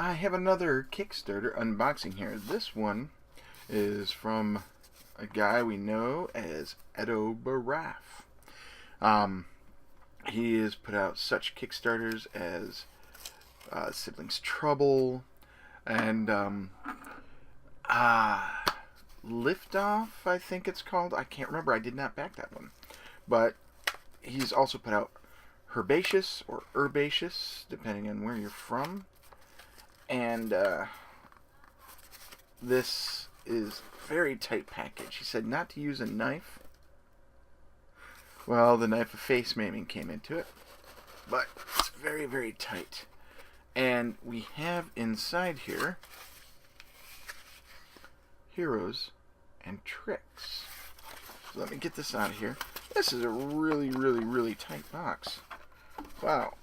I have another Kickstarter unboxing here. This one is from a guy we know as Baraf. He has put out such Kickstarters as Siblings Trouble and Liftoff, I think it's called. I can't remember. I did not back that one. But he's also put out Herbaceous or Herbaceous, depending on where you're from. And this is very tight package. He said not to use a knife. Well, the knife of face maiming came into it. But it's very, very tight. And we have inside here Heroes and Tricks. So let me get this out of here. This is a really, really, really tight box. Wow.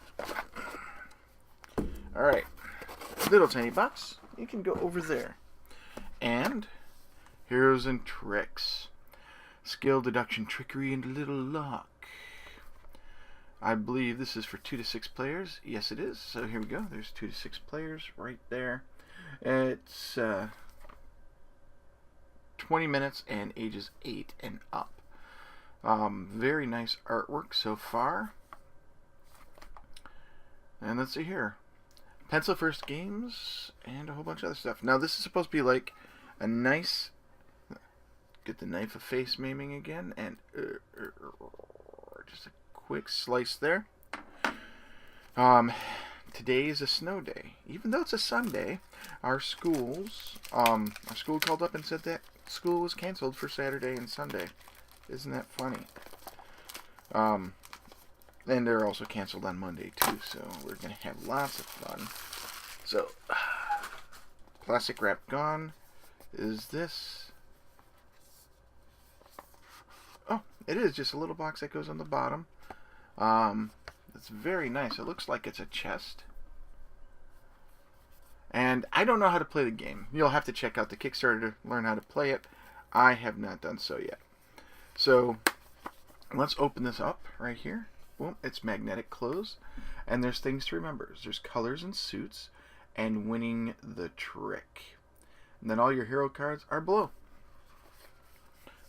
Alright. Little tiny box. You can go over there. And Heroes and Tricks. Skill, deduction, trickery, and little luck. I believe this is for 2 to 6 players. Yes, it is. So here we go. There's 2 to 6 players right there. It's 20 minutes and ages 8 and up. Very nice artwork so far. And let's see here. Pencil First Games and a whole bunch of other stuff. Now this is supposed to be like a nice... Get the knife of face maiming again. And just a quick slice there. Today is a snow day. Even though it's a Sunday, our school called up and said that school was canceled for Saturday and Sunday. Isn't that funny? And they're also canceled on Monday too, so we're going to have lots of fun. So, plastic wrap gone. Is this... Oh, it is just a little box that goes on the bottom. It's very nice. It looks like it's a chest. And I don't know how to play the game. You'll have to check out the Kickstarter to learn how to play it. I have not done so yet. So, let's open this up right here. Boom, it's magnetic close. And there's things to remember. There's colors and suits and winning the trick. And then all your hero cards are below.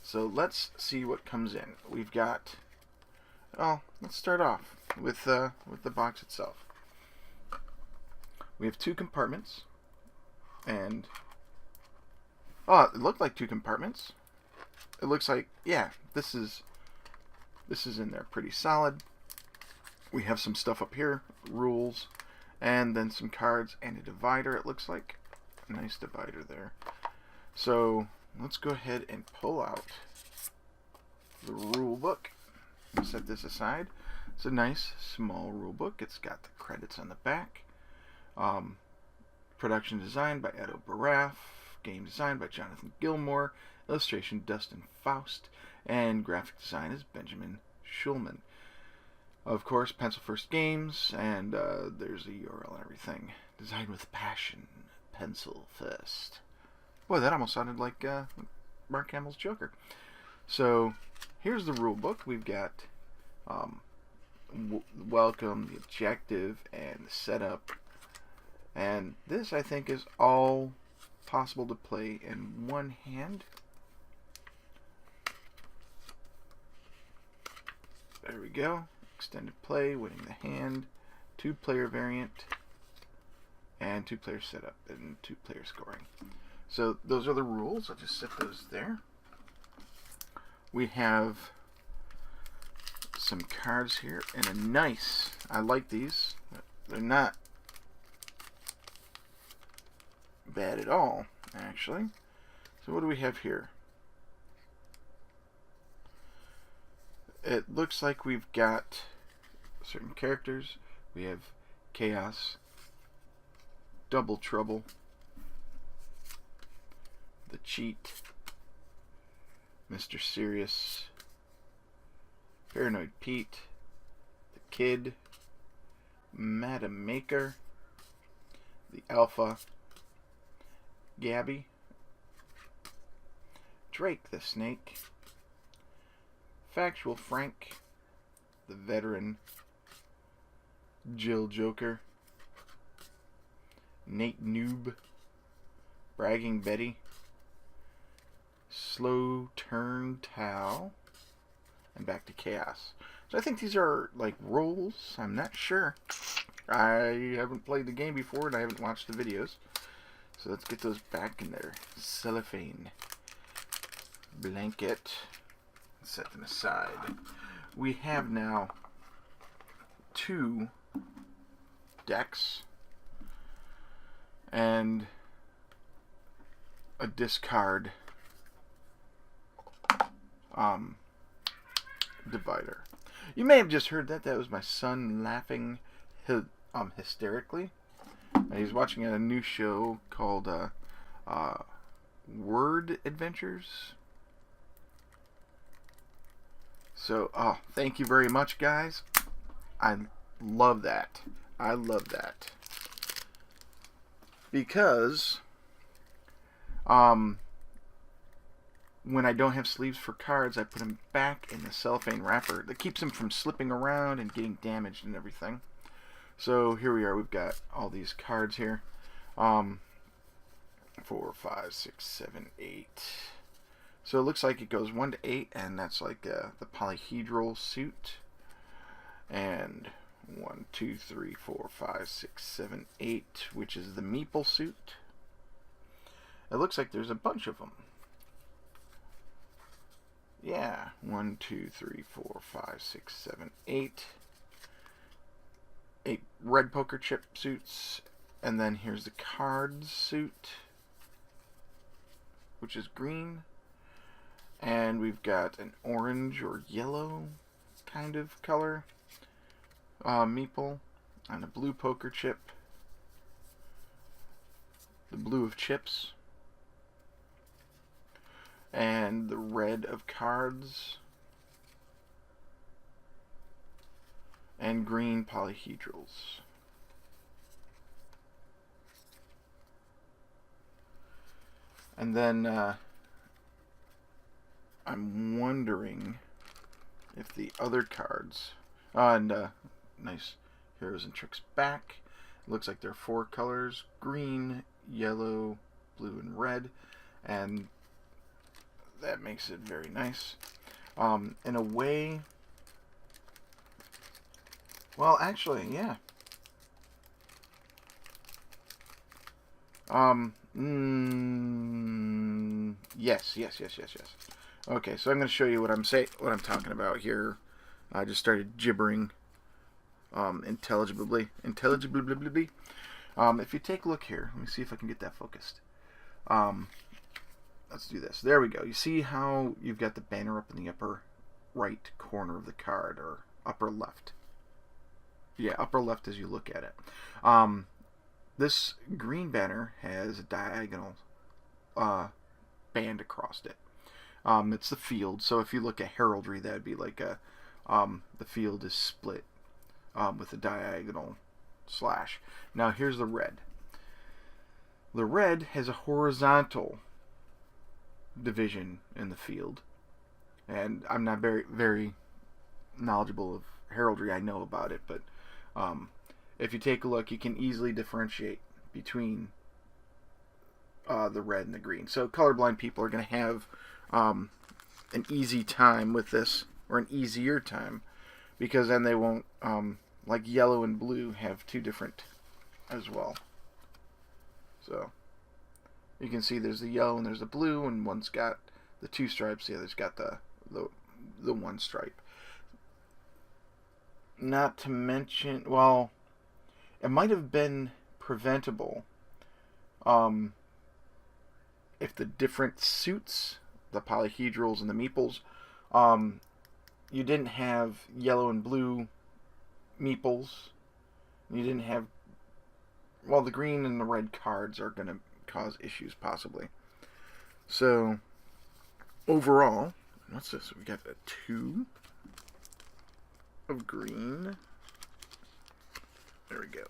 So let's see what comes in. We've got... Oh, let's start off with the box itself. We have 2 compartments. And... Oh, it looked like 2 compartments. It looks like... Yeah, this is in there pretty solid. We have some stuff up here, rules, and then some cards and a divider, it looks like. A nice divider there. So, let's go ahead and pull out the rule book. Set this aside. It's a nice small rule book. It's got the credits on the back. Production design by Baraf. Game design by Jonathan Gilmore. Illustration Dustin Faust. And graphic design is Benjamin Schulman. Of course, Pencil First Games, and there's a URL and everything. Designed with passion, Pencil First. Boy, that almost sounded like Mark Hamill's Joker. So, here's the rule book. We've got welcome, the objective, and the setup. And this, I think, is all possible to play in one hand. There we go. Extended play, winning the hand, 2-player variant, and 2-player setup, and 2-player scoring. So those are the rules. I'll just set those there. We have some cards here, and a nice, I like these. They're not bad at all, actually. So what do we have here? It looks like we've got certain characters. We have Chaos, Double Trouble, the Cheat, Mr. Serious, Paranoid Pete, the Kid, Madam Maker, the Alpha, Gabby, Drake the Snake, Factual Frank, the Veteran, Jill Joker, Nate Noob, Bragging Betty, Slow Turn Tao, and Back to Chaos. So I think these are like roles. I'm not sure. I haven't played the game before and I haven't watched the videos. So let's get those back in there. Cellophane. Blanket. Set them aside. We have now 2 decks and a discard divider. You may have just heard that. That was my son laughing hysterically. He's watching a new show called Word Adventures. So, thank you very much, guys. I love that. I love that. Because, when I don't have sleeves for cards, I put them back in the cellophane wrapper. That keeps them from slipping around and getting damaged and everything. So, here we are. We've got all these cards here. 4, 5, 6, 7, 8... So it looks like it goes 1 to 8, and that's like the polyhedral suit. And 1, 2, 3, 4, 5, 6, 7, 8, which is the meeple suit. It looks like there's a bunch of them. Yeah, 1, 2, 3, 4, 5, 6, 7, 8. 8 red poker chip suits, and then here's the cards suit, which is green. And we've got an orange or yellow kind of color meeple, and a blue poker chip, the blue of chips, and the red of cards, and green polyhedrals. And then I'm wondering if the other cards, and nice Heroes and Tricks back. It looks like there are 4 colors: green, yellow, blue, and red, and that makes it very nice. In a way, well, actually, yeah. Yes. Okay, so I'm going to show you what I'm talking about here. I just started gibbering intelligibly. If you take a look here, let me see if I can get that focused. Let's do this. There we go. You see how you've got the banner up in the upper right corner of the card, or upper left. Yeah, upper left as you look at it. This green banner has a diagonal band across it. It's the field, so if you look at heraldry, that would be like the field is split with a diagonal slash. Now here's the red. The red has a horizontal division in the field, and I'm not very knowledgeable of heraldry. I know about it, but if you take a look, you can easily differentiate between the red and the green. So colorblind people are going to have an easy time with this, or an easier time, because then they won't, like yellow and blue have 2 different as well. So you can see there's the yellow and there's the blue, and one's got the 2 stripes, the other's got the 1 stripe. Not to mention, well, it might have been preventable if the different suits, the polyhedrals and the meeples, you didn't have yellow and blue meeples. You didn't have, well, the green and the red cards are going to cause issues possibly. So overall, what's this? We got a 2 of green. There we go.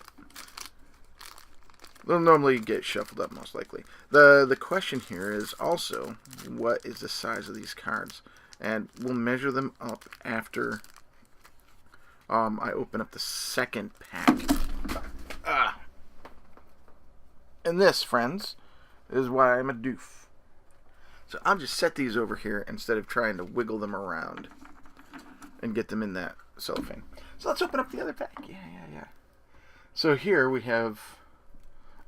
They'll normally get shuffled up, most likely. The question here is also, what is the size of these cards? And we'll measure them up after I open up the second pack. And this, friends, is why I'm a doof. So I'll just set these over here instead of trying to wiggle them around and get them in that cellophane. So let's open up the other pack. Yeah. So here we have,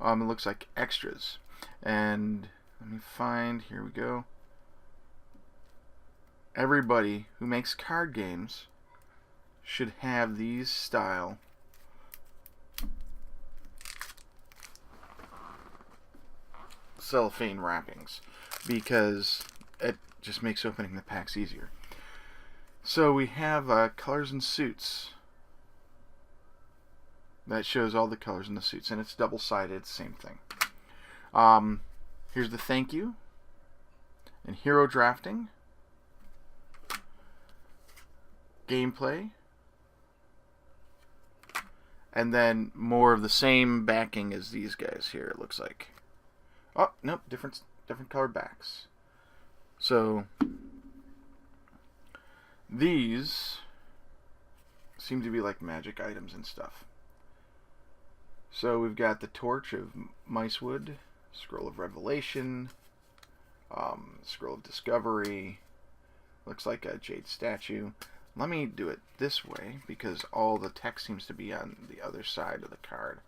it looks like extras. And let me find, here we go. Everybody who makes card games should have these style cellophane wrappings, because it just makes opening the packs easier. So we have colors and suits. That shows all the colors in the suits, and it's double-sided, same thing. Here's the thank you and hero drafting, gameplay, and then more of the same backing as these guys here, it looks like. Oh, nope, different colored backs. So these seem to be like magic items and stuff. So we've got the Torch of Micewood, Scroll of Revelation, Scroll of Discovery, looks like a jade statue. Let me do it this way because all the text seems to be on the other side of the card.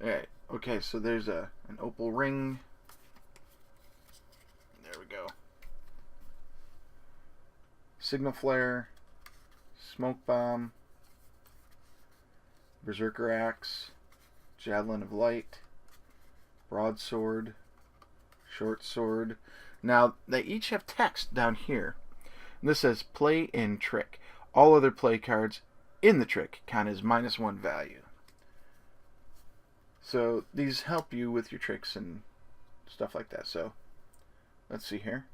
Alright, okay, so there's an opal ring. There we go. Signal Flare, Smoke Bomb, Berserker Axe, Javelin of Light, Broadsword, Short Sword. Now, they each have text down here. And this says, play in trick. All other play cards in the trick count as -1 value. So, these help you with your tricks and stuff like that. So, let's see here.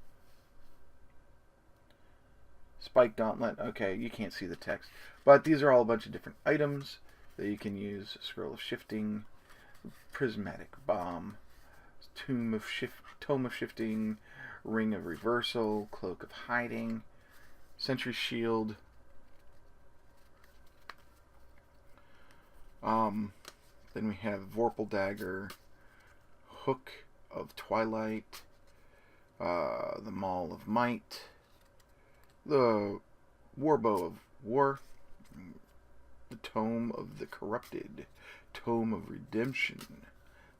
Spike Gauntlet. Okay, you can't see the text. But these are all a bunch of different items that you can use. Scroll of Shifting, Prismatic Bomb, Tome of Shifting, Ring of Reversal, Cloak of Hiding, Sentry Shield, then we have Vorpal Dagger, Hook of Twilight, the Maul of Might, the Warbow of War, the Tome of the Corrupted, Tome of Redemption,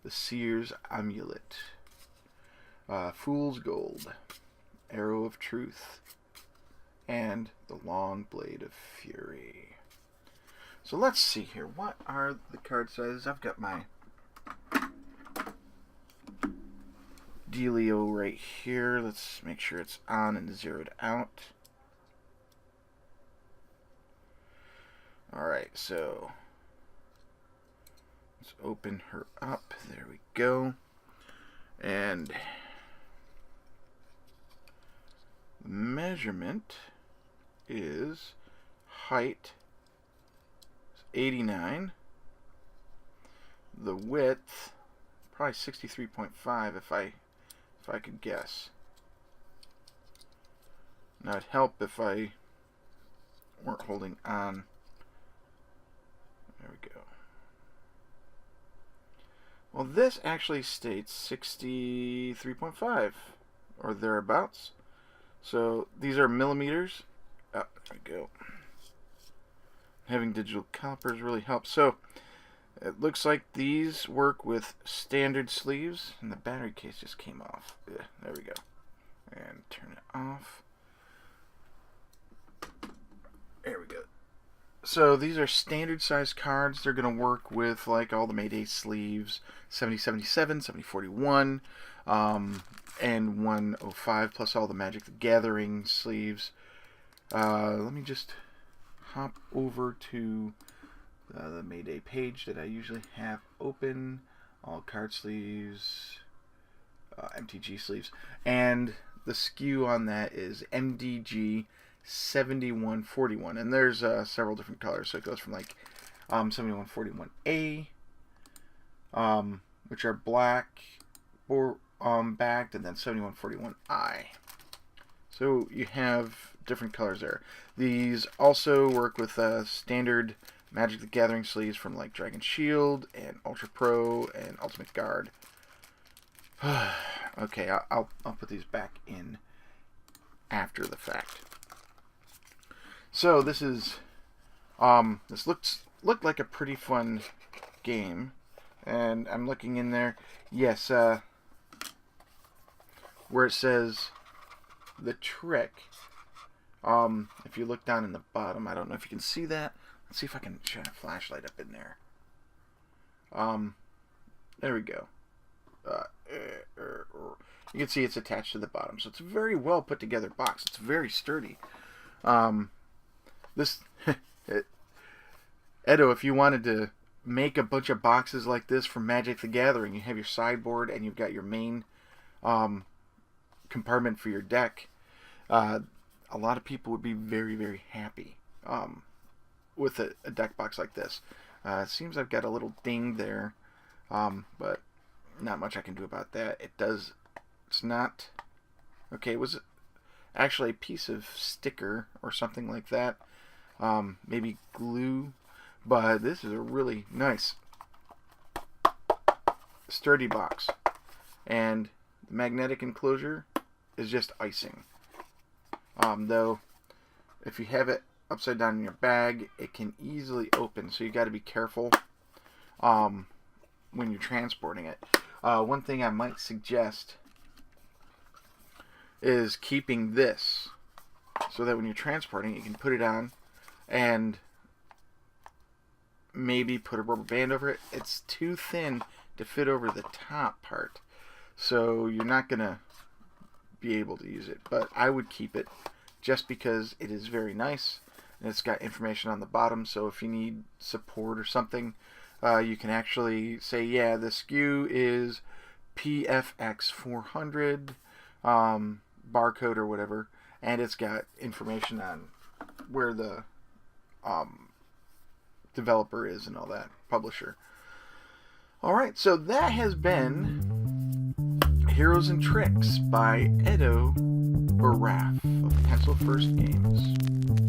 the Seer's Amulet, Fool's Gold, Arrow of Truth, and the Long Blade of Fury. So let's see here. What are the card sizes? I've got my dealio right here. Let's make sure it's on and zeroed out. Alright, so let's open her up. There we go. And the measurement is height 89. The width probably 63.5 if I could guess. Now it'd help if I weren't holding on. There we go. Well, this actually states 63.5 or thereabouts. So these are millimeters. Oh, there we go. Having digital calipers really helps. So it looks like these work with standard sleeves, and the battery case just came off. Yeah, there we go. And turn it off. There we go. So these are standard size cards. They're going to work with like all the Mayday sleeves, 7077, 7041, and 105, plus all the Magic the Gathering sleeves. Let me just hop over to the Mayday page that I usually have open. All card sleeves, MTG sleeves, and the SKU on that is MDG 7141, and there's several different colors, so it goes from like 7141A, which are black or backed, and then 7141I. So you have different colors there. These also work with standard Magic the Gathering sleeves from like Dragon Shield and Ultra Pro and Ultimate Guard. Okay, I'll put these back in after the fact. So this is this looked like a pretty fun game, and I'm looking in there. Yes, where it says the trick. If you look down in the bottom, I don't know if you can see that. Let's see if I can shine a flashlight up in there. There we go. You can see it's attached to the bottom, so it's a very well put together box. It's very sturdy. This Edo, if you wanted to make a bunch of boxes like this for Magic the Gathering, you have your sideboard and you've got your main compartment for your deck. A lot of people would be very, very happy with a deck box like this. It seems I've got a little ding there, but not much I can do about that. It's not, okay, it was actually a piece of sticker or something like that, maybe glue, but this is a really nice sturdy box, and the magnetic enclosure is just icing. Though if you have it upside down in your bag, it can easily open, so you got to be careful when you're transporting it. One thing I might suggest is keeping this so that when you're transporting it, you can put it on and maybe put a rubber band over it. It's too thin to fit over the top part, so you're not gonna be able to use it, but I would keep it just because it is very nice and it's got information on the bottom, so if you need support or something, you can actually say, yeah, the SKU is PFX400 barcode or whatever, and it's got information on where the developer is and all that, publisher. Alright, so that has been Heroes and Tricks by Baraf of Pencil First Games.